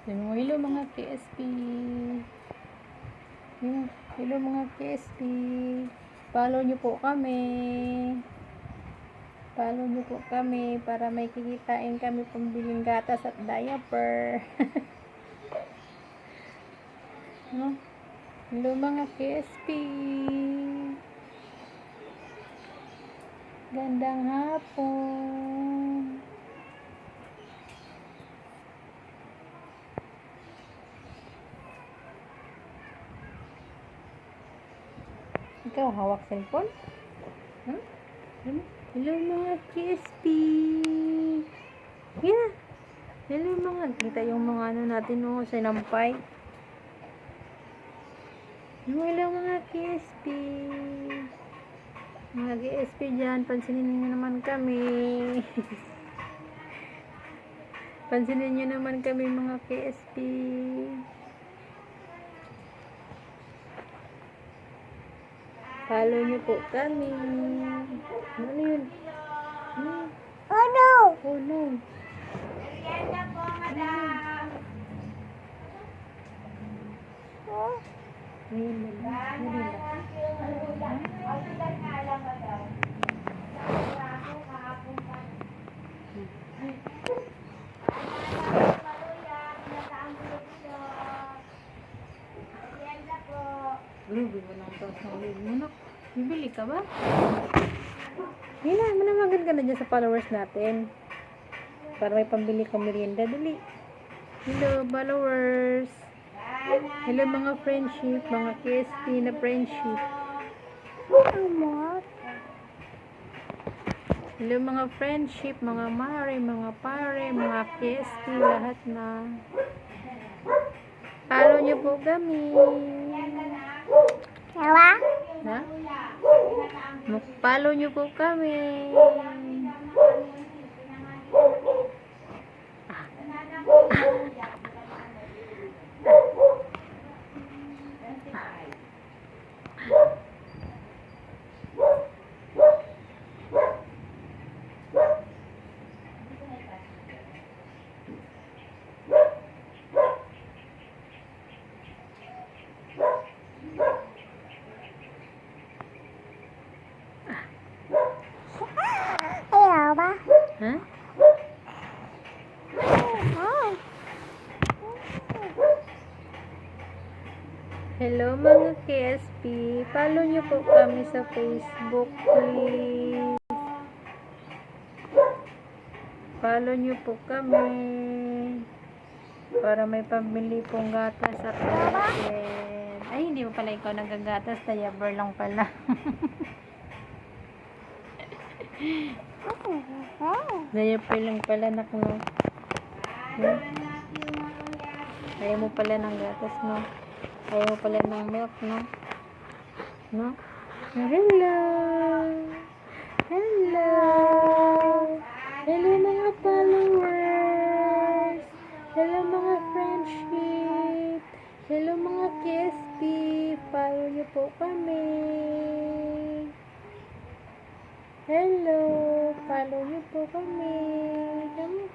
Hello mga KSP. Hello mga KSP. Follow nyo po kami. Follow nyo po kami para may kikitain kami pambiling gatas at diaper. No? Hello mga KSP. Gandang hapon. Ikaw hawak cellphone? Huh? Hello mga KSP. Yeah. Hello mga, kita yung mga ano natin o, sinampay. Hello mga KSP. Mga KSP dyan, pansinin nyo naman kami. Pansinin nyo naman kami mga KSP. Follow nyo po kami. Ano yun? Oh no! Oh no! Merienda po, madam! Oh? Ayun ba? Ruby mo lang ito sa ulit mo, no? Bibili ka ba? Hila, manamagan ka na dyan sa followers natin. Para may pambili ka merienda, dali. Hello, followers. Hello, mga friendship, mga KSP na friendship. Hello, mga friendship, mga mare, mga pare, mga KSP, lahat na. Follow niyo po kami. Yawa? Ha? Mag-follow nyo po kami. Ayaw ba? Ha? Hello mga KSP. Follow nyo po kami sa Facebook, please. Follow nyo po kami. Para may pambili pong gatas at diaper. Ay, hindi mo pala ikaw nagagatas. Diaper lang pala. Diaper lang pala, nak, no? Ayaw mo pala ng gatas, no? Ayaw mo pala ng milk, no? No? Hello! Hello! Hello mga followers! Hello mga friendship! Hello mga KSP! Follow niyo po kami! Hello! Follow niyo po kami! Come.